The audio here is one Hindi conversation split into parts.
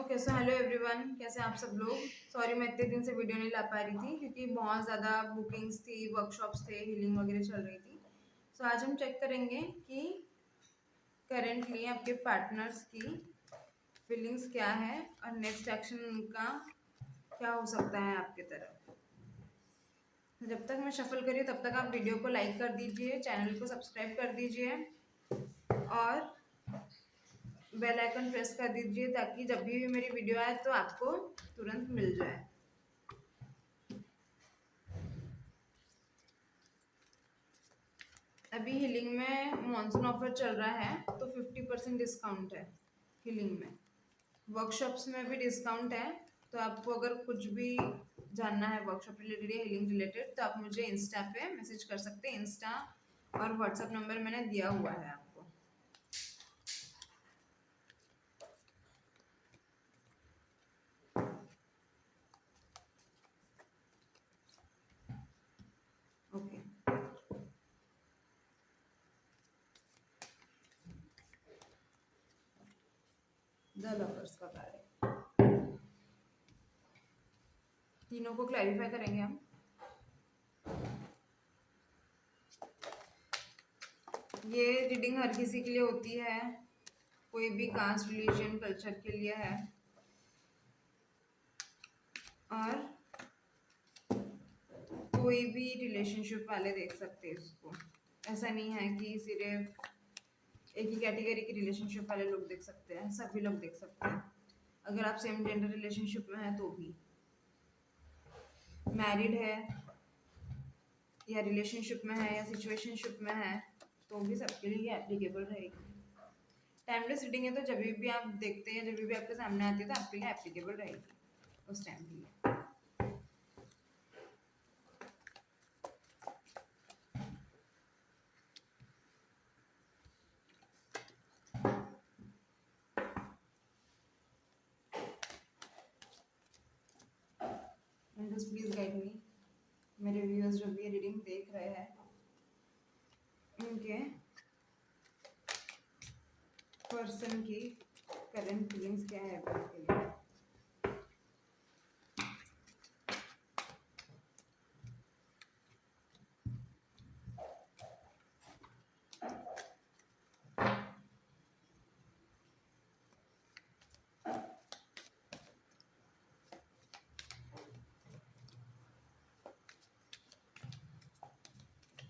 ओके सो हेलो एवरीवन, कैसे हैं आप सब लोग। सॉरी मैं इतने दिन से वीडियो नहीं ला पा रही थी क्योंकि बहुत ज़्यादा बुकिंग्स थी, वर्कशॉप्स थे, हीलिंग वगैरह चल रही थी। सो आज हम चेक करेंगे कि करेंटली आपके पार्टनर्स की फीलिंग्स क्या है और नेक्स्ट एक्शन उनका क्या हो सकता है आपके तरफ। जब तक मैं शफल करी हूँ तब तक आप वीडियो को लाइक कर दीजिए, चैनल को सब्सक्राइब कर दीजिए और बेल आइकन प्रेस कर दीजिए ताकि जब भी मेरी वीडियो आए तो आपको तुरंत मिल जाए। अभी हीलिंग में मॉनसून ऑफर चल रहा है तो 50% डिस्काउंट है हीलिंग में। वर्कशॉप्स में भी डिस्काउंट है, तो आपको अगर कुछ भी जानना है वर्कशॉप रिलेटेड या हीलिंग रिलेटेड तो आप मुझे इंस्टा पे मैसेज कर सकते हैं। इंस्टा और व्हाट्सएप नंबर मैंने दिया हुआ है आपको। ओके, द लवर्स का कार्ड है। तीनों को क्लैरिफाई करेंगे हम। ये रीडिंग हर किसी के लिए होती है, कोई भी कास्ट रिलीजन कल्चर के लिए है। और कोई भी रिलेशनशिप वाले देख सकते हैं इसको। ऐसा नहीं है कि सिर्फ एक ही कैटेगरी के रिलेशनशिप वाले लोग देख सकते हैं, सभी लोग देख सकते हैं। अगर आप सेम जेंडर रिलेशनशिप में हैं तो भी, मैरिड है या रिलेशनशिप में है या सिचुएशनशिप में है तो भी सबके लिए एप्लीकेबल रहेगी। टाइमलेस रीडिंग है तो जब भी आप देखते हैं, जब भी आपके सामने आती है तो आपके लिए एप्लीकेबल रहेगी उस टाइम के लिए। Please guide me. मेरे व्यूअर्स जो भी रीडिंग देख रहे हैं उनके पर्सन की करंट फीलिंग्स क्या है आपके लिए।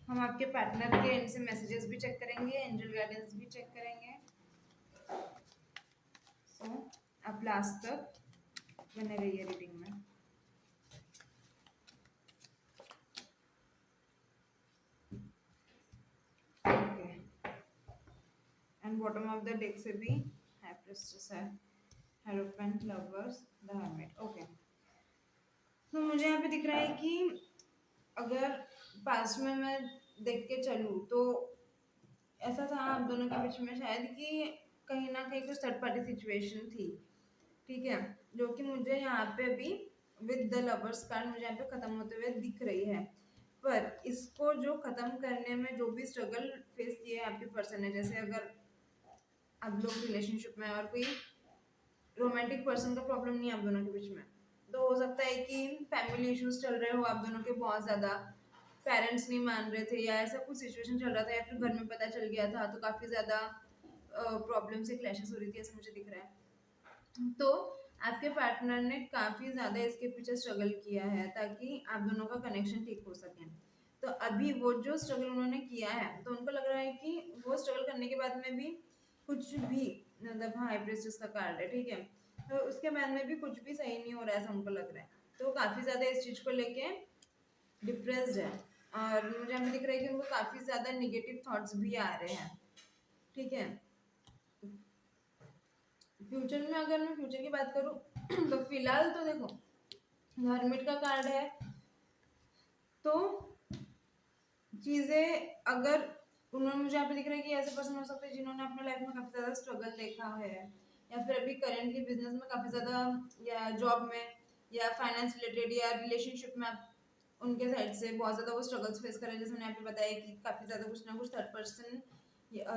हम आपके पार्टनर के एंड से मैसेजेस भी चेक करेंगे, एंजल गाइडेंस भी चेक करेंगे। सो आप लास्ट तक बने रहिए रीडिंग में। Okay, and bottom of the deck से भी हाई प्रिस्टेस है, hierophant, lovers, the hermit. Okay, तो मुझे यहाँ पे दिख रहा है कि अगर पास्ट में मैं देख के चलूँ तो ऐसा था आप दोनों के बीच में शायद कि कहीं ना कहीं कुछ थर्ड पार्टी सिचुएशन थी, ठीक है, जो कि मुझे यहाँ पे भी विद द लवर्स कार्ड मुझे यहाँ पे खत्म होते हुए दिख रही है। पर इसको जो खत्म करने में जो भी स्ट्रगल फेस किए आपके पर्सन है, जैसे अगर आप लोग रिलेशनशिप में और कोई रोमांटिक पर्सन का प्रॉब्लम नहीं है आप दोनों के बीच में, तो हो सकता है कि फैमिली इश्यूज चल रहे हो आप दोनों के बहुत ज़्यादा, पेरेंट्स नहीं मान रहे थे या ऐसा कुछ सिचुएशन चल रहा था, या फिर घर में पता चल गया था तो काफ़ी ज़्यादा प्रॉब्लम से क्लैशेस हो रही थी, ऐसा मुझे दिख रहा है। तो आपके पार्टनर ने काफ़ी ज़्यादा इसके पीछे स्ट्रगल किया है ताकि आप दोनों का कनेक्शन ठीक हो सके। तो अभी वो जो स्ट्रगल उन्होंने किया है तो उनको लग रहा है कि वो स्ट्रगल करने के बाद में भी कुछ भी, मतलब हाई प्रेस्टिज का कार्ड है, ठीक है, तो उसके बाद में भी कुछ भी सही नहीं हो रहा है ऐसा उनको लग रहा है। तो काफ़ी ज़्यादा इस चीज़ को लेके डिप्रेस्ड है और मुझे हमें दिख रहा है कि उनको काफ़ी ज़्यादा निगेटिव थॉट्स भी आ रहे हैं, ठीक है। फ्यूचर में अगर मैं फ्यूचर की बात करूँ तो फिलहाल तो देखो हर्मिट का कार्ड है, तो चीज़ें अगर उन्होंने, मुझे यहाँ पे दिख रहा है कि ऐसे पर्सन हो सकते हैं जिन्होंने अपने लाइफ में काफ़ी ज़्यादा स्ट्रगल देखा है या फिर अभी करेंटली बिजनेस में काफ़ी ज़्यादा या जॉब में या फाइनेंस रिलेटेड या रिलेशनशिप में आप उनके साइड से बहुत ज़्यादा वो स्ट्रगल्स फेस कर रहे हैं। जैसे मैंने यहाँ पे बताया कि काफ़ी ज़्यादा कुछ ना कुछ थर्ड पर्सन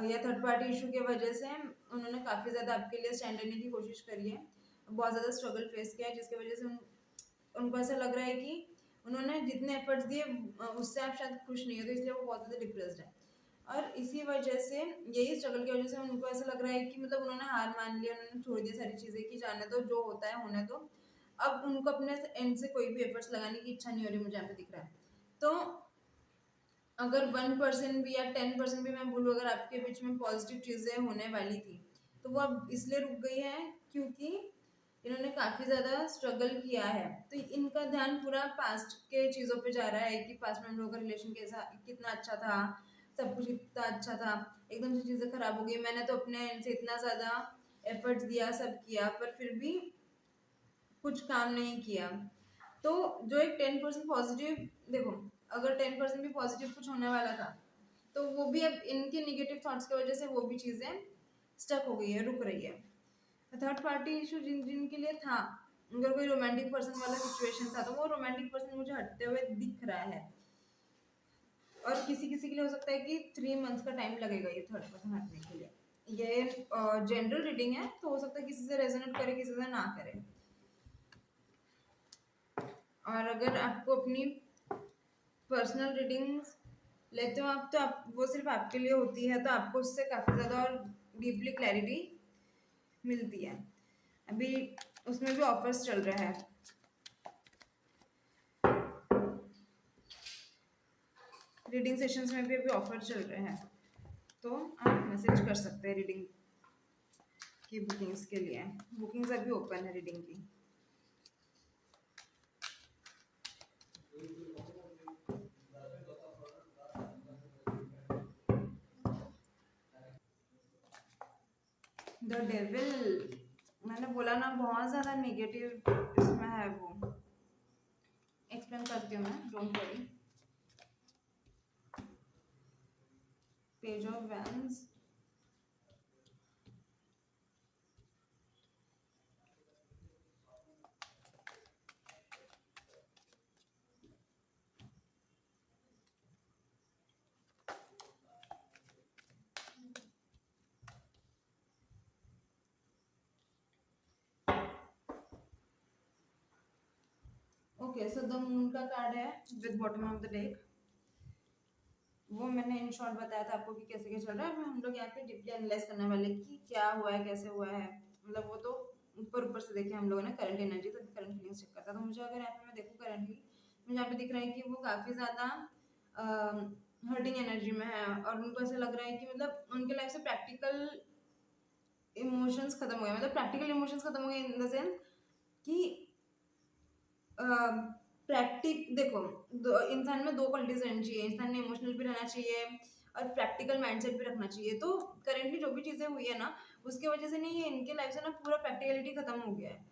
या थर्ड पार्टी इशू की वजह से उन्होंने काफ़ी ज़्यादा आपके लिए स्टैंड लेने की कोशिश करी है। बहुत ज़्यादा स्ट्रगल फेस किया है, जिसकी वजह से उनको ऐसा लग रहा है कि उन्होंने जितने एफर्ट्स दिए उससे आप शायद खुश नहीं हो, तो इसलिए वो बहुत ज़्यादा डिप्रेस्ड है। और इसी वजह से, यही स्ट्रगल की वजह से उनको ऐसा लग रहा है कि मतलब उन्होंने हार मान लिया, उन्होंने छोड़ दिया सारी चीज़ें कि जाने दो, जो होता है होने दो। अब उनको अपने एंड से कोई भी एफर्ट्स लगाने की इच्छा नहीं हो रही, मुझे यहाँ पे दिख रहा है। तो अगर 1% भी या 10% भी मैं बोलूँ, अगर आपके बीच में पॉजिटिव चीज़ें होने वाली थी, तो वो अब इसलिए रुक गई है क्योंकि इन्होंने काफ़ी ज़्यादा स्ट्रगल किया है। तो इनका ध्यान पूरा पास्ट के चीज़ों पे जा रहा है कि पास्ट में हम लोगों का रिलेशन कैसा, कितना अच्छा था, सब कुछ इतना अच्छा था, एकदम से चीज़ें खराब हो गई। मैंने तो अपने एंड से इतना ज़्यादा एफर्ट्स दिया, सब किया, पर फिर भी कुछ काम नहीं किया। तो जो एक 10% पॉजिटिव, देखो, अगर 10% भी पॉजिटिव कुछ होने वाला था, तो वो भी अब इनके निगेटिव थॉट्स की वजह से वो भी चीज़ें स्टक हो गई है, रुक रही है। थर्ड पार्टी इशू जिनके लिए था, अगर कोई रोमांटिक पर्सन वाला सिचुएशन था, तो वो रोमांटिक पर्सन मुझे हटते हुए दिख रहा है। और किसी किसी के लिए हो सकता है कि 3 मंथ्स का टाइम लगेगा ये थर्ड पर्सन हटने के लिए। ये जनरल रीडिंग है, तो हो सकता है किसी से रेजोनेट करे, किसी से ना करे। और अगर आपको अपनी पर्सनल रीडिंग्स लेते हो आप, तो आप वो सिर्फ आपके लिए होती है, तो आपको उससे काफ़ी ज़्यादा और डीपली क्लैरिटी मिलती है। अभी उसमें भी ऑफर्स चल रहा है, रीडिंग सेशंस में भी अभी ऑफर चल रहे हैं, तो आप मैसेज कर सकते हैं रीडिंग की बुकिंग्स के लिए। बुकिंग्स अभी ओपन है रीडिंग की। द डेविल, मैंने बोला ना, बहुत ज़्यादा नेगेटिव इसमें है वो। एक्सप्लेन करती हूँ मैं, don't worry. Page of vents, okay. So the moon का कार्ड है with bottom of the deck. वो मैंने इन शॉर्ट बताया था आपको कि कैसे क्या चल रहा है। अभी हम लोग यहाँ पे डीपली एनालाइज करने वाले कि क्या हुआ है, कैसे हुआ है। मतलब वो तो ऊपर ऊपर से देखे हम लोगों ने, current energy, current feelings check करता। तो मुझे अगर यहाँ पे मैं देखूँ करंटली, मुझे यहाँ पे दिख रहा है कि वो काफ़ी ज़्यादा हर्टिंग एनर्जी में है, और उनको ऐसा लग रहा है कि मतलब उनके लाइफ से प्रैक्टिकल इमोशंस खत्म हो गए। मतलब प्रैक्टिकल इमोशंस खत्म हो गए इन द सेंस कि प्रैक्टिक देखो, इंसान में दो क्वालिटीज रहनी चाहिए। इंसान ने इमोशनल भी रहना चाहिए और प्रैक्टिकल माइंडसेट भी रखना चाहिए। तो करेंटली जो भी चीज़ें हुई है ना, उसके वजह से नहीं, ये इनके लाइफ से ना पूरा प्रैक्टिकलिटी खत्म हो गया है।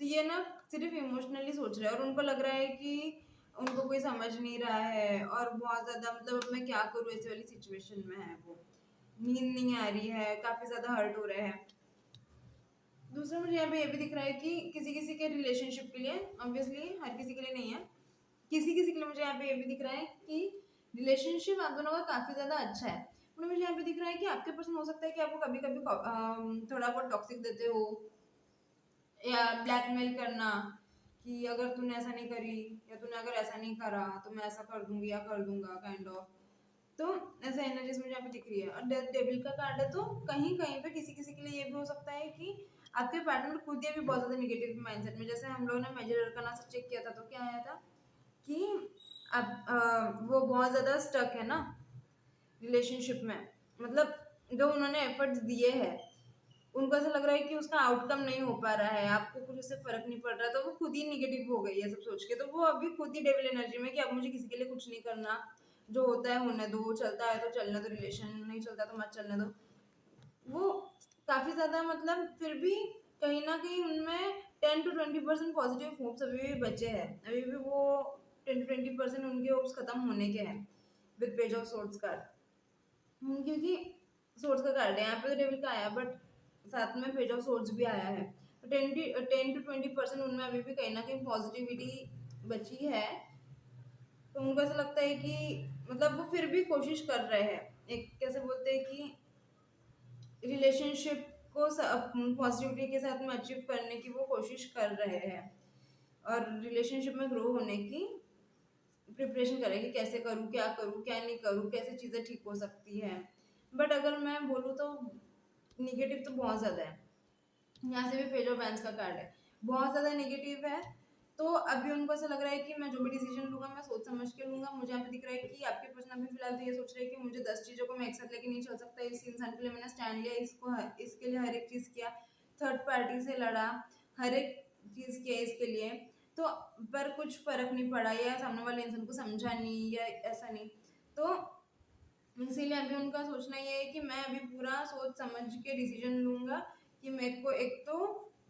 तो ये ना सिर्फ इमोशनली सोच रहे हैं, और उनको लग रहा है कि उनको कोई समझ नहीं रहा है, और बहुत ज़्यादा मतलब अब मैं क्या करूँ, ऐसी वाली सिचुएशन में है वो। नींद नहीं आ रही है, काफ़ी ज़्यादा हर्ट हो रहे हैं। दूसरा मुझे यहाँ पे ये भी दिख रहा है कि किसी किसी के रिलेशनशिप के लिए, ऑब्वियसली हर किसी के लिए नहीं है, किसी किसी के लिए मुझे यहाँ पे ये भी दिख रहा है कि रिलेशनशिप आप दोनों का काफी ज्यादा अच्छा है। पर मुझे यहाँ पे दिख रहा है कि आपके पर्सन हो सकता है कि आपको कभी कभी थोड़ा बहुत टॉक्सिक देते हो, या ब्लैकमेल करना कि अगर तूने ऐसा नहीं करी, या तूने अगर ऐसा नहीं करा तो मैं ऐसा कर दूंगी या कर दूंगा, काइंड ऑफ। तो ऐसा एनर्जीज मुझे यहाँ पे दिख रही है। और डेथ डेविल का कार्ड है, तो कहीं कहीं पे किसी किसी के लिए ये भी हो सकता है कि आपके पार्टनर खुद ही भी बहुत ज्यादा निगेटिव माइंडसेट में। जैसे हम लोगों ने मेजर अरकाना से चेक किया था, तो क्या आया था कि अब वो बहुत ज़्यादा स्टक है ना रिलेशनशिप में। मतलब जो उन्होंने एफर्ट्स दिए हैं, उनको ऐसा लग रहा है कि उसका आउटकम नहीं हो पा रहा है, आपको कुछ उससे फर्क नहीं पड़ रहा, तो वो खुद ही निगेटिव हो गई है सब सोच के। तो वो अभी खुद ही डेविल एनर्जी में कि अब मुझे किसी के लिए कुछ नहीं करना, जो होता है होने दो, चलता है तो चलने दो, रिलेशन नहीं चलता तो मत चलने दो। वो काफ़ी ज़्यादा मतलब फिर भी कहीं ना कहीं उनमें 10 to 20% पॉजिटिव होप्स अभी भी बचे हैं। अभी भी वो 10 to 20% उनके होप्स खत्म होने के हैं with page of swords card. क्योंकि सोर्ड्स का कार्ड है यहाँ पे, तो डेविल का आया, बट साथ में पेज ऑफ सोर्ड्स भी आया है। तो 10 to 20% उनमें अभी भी कहीं ना कहीं पॉजिटिविटी बची है। तो उनको ऐसा लगता है कि मतलब वो फिर भी कोशिश कर रहे हैं, एक कैसे बोलते हैं कि रिलेशनशिप को पॉजिटिविटी के साथ में अचीव करने की वो कोशिश कर रहे हैं और रिलेशनशिप में ग्रो होने की प्रिपरेशन करें कि कैसे करूँ क्या नहीं करूँ, कैसे चीज़ें ठीक हो सकती है। बट अगर मैं बोलूँ तो निगेटिव तो बहुत ज़्यादा है। यहाँ से भी पेज ऑफ वैंस का कार्ड है, बहुत ज़्यादा नेगेटिव है। तो अभी उनको ऐसा लग रहा है कि मैं जो भी डिसीजन लूंगा मैं सोच समझ के लूंगा। मुझे यहाँ पे दिख रहा है कि आपके पर्सन अभी फिलहाल तो ये सोच रहे हैं कि मुझे 10 चीज़ों को मैं एक साथ लेके नहीं चल सकता, इस इंसान के लिए मैंने स्टैंड लिया, इसके लिए हर एक चीज़ किया, थर्ड पार्टी से लड़ा, हर एक चीज़ किया इसके लिए, तो पर कुछ फर्क नहीं पड़ा या सामने वाले इंसान को समझा नहीं या ऐसा नहीं। तो इसीलिए अभी उनका सोचना ये है कि मैं अभी पूरा सोच समझ के डिसीजन लूंगा कि मेरे को एक तो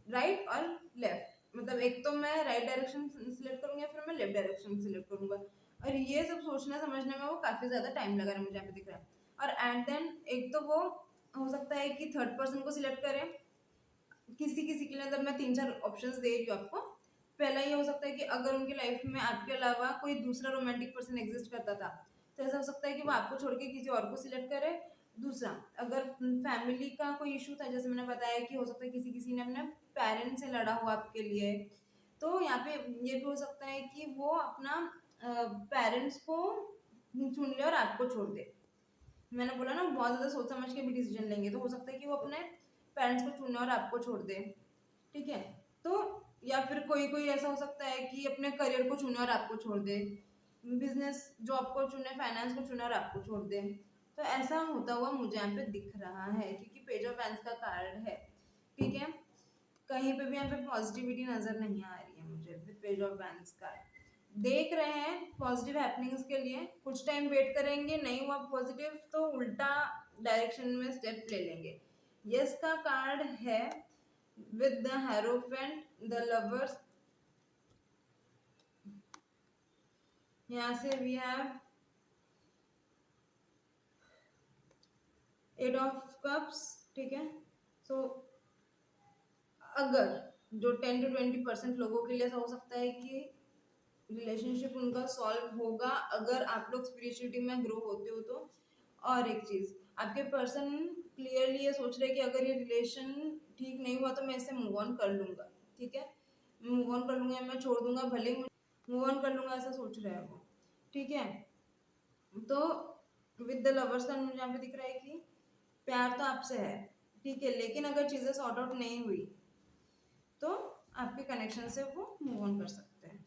राइट और लेफ्ट, मतलब एक तो मैं राइट डायरेक्शन सिलेक्ट करूंगा या फिर मैं लेफ्ट डायरेक्शन सिलेक्ट करूंगा। और ये सब सोचना समझने में वो काफी ज्यादा टाइम लगा रहा है, मुझे यहाँ पे दिख रहा है। और एंड देन एक तो वो हो सकता है कि थर्ड पर्सन को सिलेक्ट करें किसी किसी के लिए, मतलब मैं तीन चार ऑप्शंस दे रही हूँ आपको। पहला ये हो सकता है कि अगर उनकी लाइफ में आपके अलावा कोई दूसरा रोमांटिक पर्सन एग्जिस्ट करता था तो ऐसा हो सकता है कि वो आपको छोड़ के किसी और को सिलेक्ट करे। दूसरा, अगर फैमिली का कोई इशू था, जैसे मैंने बताया कि हो सकता है किसी किसी ने अपने पेरेंट्स से लड़ा हुआ आपके लिए, तो यहाँ पे ये भी हो सकता है कि वो अपना पेरेंट्स को चुन ले और आपको छोड़ दे। मैंने बोला ना बहुत ज्यादा सोच समझ के भी डिसीजन लेंगे, तो हो सकता है कि वो अपने पेरेंट्स को चुने और आपको छोड़ दे। ठीक है। तो या फिर कोई कोई ऐसा हो सकता है कि अपने करियर को चुने और आपको छोड़ दे, बिजनेस जॉब को चुने, फाइनेंस को चुने और आपको छोड़ दे। तो ऐसा होता हुआ मुझे यहाँ पे दिख रहा है क्योंकि पेज ऑफ वैंस का कार्ड है। ठीक है। कहीं पे भी यहाँ पे पॉजिटिविटी नजर नहीं आ रही है मुझे पेज ऑफ वैंस कार्ड। देख रहे हैं पॉजिटिव हैपनिंग्स के लिए, कुछ टाइम वेट करेंगे, नहीं हुआ पॉजिटिव तो उल्टा डायरेक्शन में स्टेप ले लेंगे। यस का कार्ड है with the Hierophant, the lovers. यहाँ से we have eight of cups. ठीक है। सो अगर जो 10 to 20% लोगों के लिए ऐसा हो सकता है कि रिलेशनशिप उनका सॉल्व होगा अगर आप लोग स्पिरिचुअलिटी में ग्रो होते हो तो। और एक चीज, आपके पर्सन क्लियरली ये सोच रहे हैं कि अगर ये रिलेशन ठीक नहीं हुआ तो मैं इससे मूव ऑन कर लूंगा। ठीक है। मूव ऑन कर लूंगा या मैं छोड़ दूंगा, भले ही मूव ऑन कर लूंगा, ऐसा सोच रहे हैं वो। ठीक है। तो विद द लवर्स का मुझे यहाँ पे दिख रहा है कि प्यार तो आपसे है, ठीक है, लेकिन अगर चीजें सॉर्ट आउट नहीं हुई तो आपके कनेक्शन से वो मूव ऑन कर सकते हैं।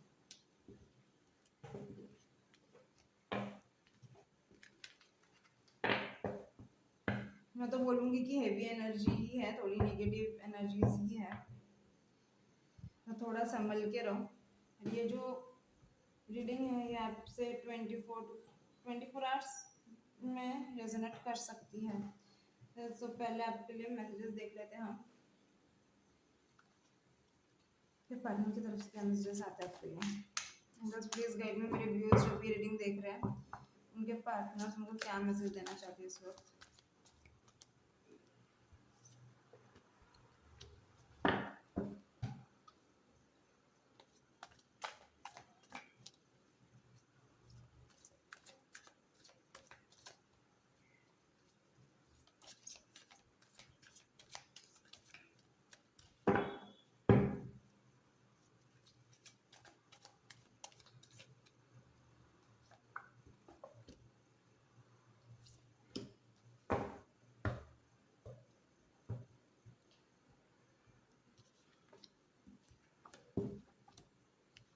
मैं तो बोलूंगी कि हेवी एनर्जी ही है, थोड़ी नेगेटिव एनर्जीज ही है, तो थोड़ा संभल के रहो। ये जो रीडिंग है ये आपसे 24 में रेजोनेट कर सकती है। तो पहले आपके लिए मैसेजेस देख लेते हैं हम, फिर पार्टनर की तरफ से क्या मैसेजेस आते हैं आपके लिए। बस प्लीज गाइड में मेरे व्यूअर्स जो भी रीडिंग देख रहे हैं उनके पार्टनर्स उनको क्या मैसेज देना चाहते हैं इस वक्त।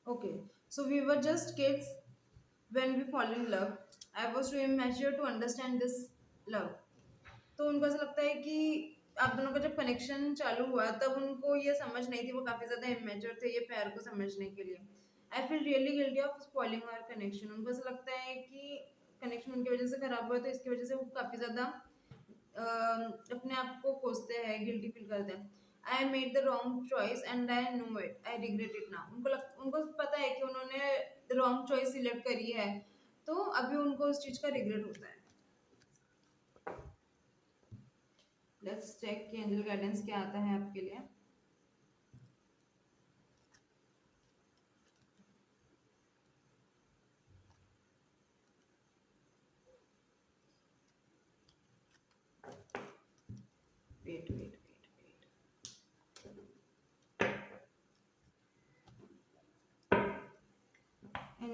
Okay, so we were just kids when we fall in love. I was too immature to understand this love. तो उनको ऐसा लगता है कि आप दोनों का जब कनेक्शन चालू हुआ तब उनको ये समझ नहीं थी, वो काफी ज्यादा इमेच्योर थे ये प्यार को समझने के लिए। I feel really guilty of spoiling our connection. उनको ऐसा लगता है कि कनेक्शन उनकी वजह से खराब हुआ, तो इसकी वजह से वो काफी ज्यादा अपने आप को कोसते हैं, गिल्टी फील करते हैं। I made the wrong choice and I know it, I regret it now. उनको पता है कि उन्होंने रॉन्ग चॉइस सिलेक्ट करी है, तो अभी उनको उस चीज का रिग्रेट होता है। लेट्स चेक कि एंजल गाइडेंस क्या आता है आपके लिए। Wait wait wait wait,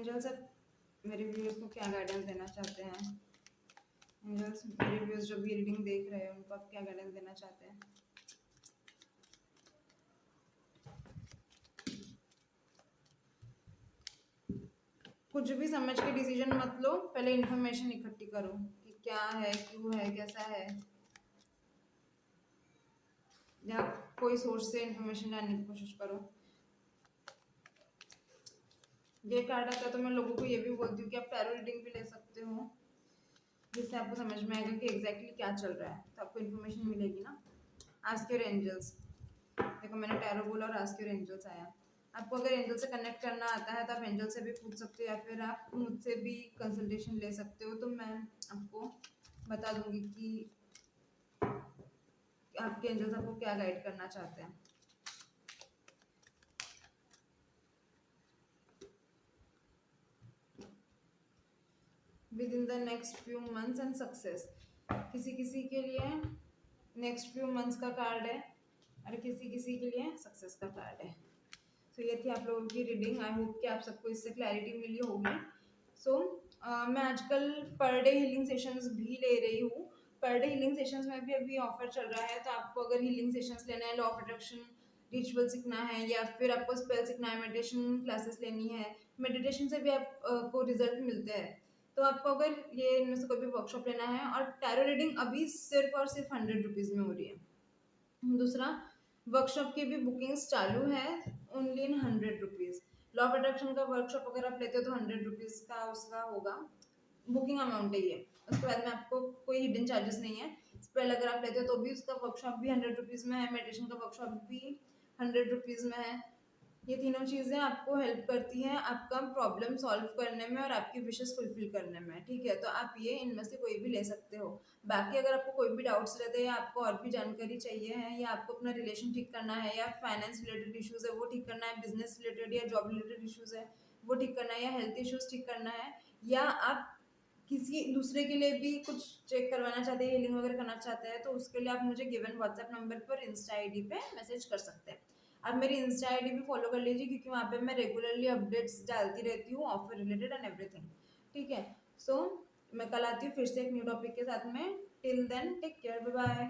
angels अब मेरे व्यूअर्स को क्या गाइडेंस देना चाहते हैं? एंजल्स मेरे व्यूअर्स जो भी रीडिंग देख रहे हैं उनको आप क्या गाइडेंस देना चाहते हैं? कुछ भी समझ के डिसीजन मत लो, पहले इन्फॉर्मेशन इकट्ठी करो कि क्या है, क्यों है, कैसा है, या कोई सोर्स से इन्फॉर्मेशन जानने की कोशिश करो। ये कार्ड आता है तो मैं लोगों को ये भी बोलती हूँ कि आप टैरो रीडिंग भी ले सकते हो, जिससे आपको समझ में आएगा कि एग्जैक्टली क्या चल रहा है, तो आपको इन्फॉर्मेशन मिलेगी ना। आस्क योर एंजल्स, देखो मैंने टैरो बोला और आस्क योर एंजल्स आया। आपको अगर एंजल से कनेक्ट करना आता है तो आप एंजल से भी पूछ सकते हो, या फिर आप मुझसे भी कंसल्टेशन ले सकते हो, तो मैं आपको बता दूंगी कि आपके एंजल्स आपको क्या गाइड करना चाहते हैं। With in the next few months and success, किसी किसी के लिए नेक्स्ट फ्यू मंथ्स का कार्ड है और किसी किसी के लिए सक्सेस का कार्ड है। तो ये थी आप लोगों की रीडिंग। आई होप कि आप सबको इससे क्लैरिटी मिली होगी। सो मैं आजकल पर डे हीलिंग सेशंस भी ले रही हूँ। पर डे हीलिंग सेशंस में भी अभी ऑफर चल रहा है, तो आपको अगर हीलिंग सेशंस लेना है, लॉ ऑफ अट्रैक्शन रिचुअल सीखना है, या फिर आपको स्पेल सीखना है, मेडिटेशन क्लासेस लेनी है, मेडिटेशन से भी आपको रिजल्ट मिलते हैं, तो आपको अगर ये इनमें से कोई भी वर्कशॉप लेना है, और टैरो रीडिंग अभी सिर्फ और सिर्फ 100 रुपीज़ में हो रही है। दूसरा, वर्कशॉप की भी बुकिंग्स चालू है only in 100 rupees. Law of attraction का वर्कशॉप अगर आप लेते हो तो 100 रुपीज़ का उसका होगा, बुकिंग अमाउंट है ये। उसके बाद में आपको कोई हिडन चार्जेस नहीं है। स्पेल अगर आप लेते हो तो भी उसका वर्कशॉप भी 100 रुपीज़ में है, मेडिटेशन का वर्कशॉप भी 100 रुपीज़ में है। ये तीनों चीज़ें आपको हेल्प करती हैं आपका प्रॉब्लम सॉल्व करने में और आपकी विशेस फुलफिल करने में, ठीक है। तो आप ये इनमें से कोई भी ले सकते हो। बाकी अगर आपको कोई भी डाउट्स रहते हैं, या आपको और भी जानकारी चाहिए है, या आपको अपना रिलेशन ठीक करना है, या फाइनेंस रिलेटेड इश्यूज है वो ठीक करना है, बिजनेस रिलेटेड या जॉब रिलेटेड इश्यूज है वो ठीक करना है, या हेल्थ इश्यूज ठीक करना है, या आप किसी दूसरे के लिए भी कुछ चेक करवाना चाहते हैं, हीलिंग वगैरह करना चाहते हैं, तो उसके लिए आप मुझे गिवन व्हाट्सएप नंबर पर इंस्टा आईडी पे मैसेज कर सकते हैं। आप मेरी इंस्टा आईडी भी फॉलो कर लीजिए, क्योंकि वहाँ पे मैं रेगुलरली अपडेट्स डालती रहती हूँ ऑफर रिलेटेड एंड एवरीथिंग, ठीक है। सो मैं कल आती हूँ फिर से एक न्यू टॉपिक के साथ में। Till then take care, bye bye.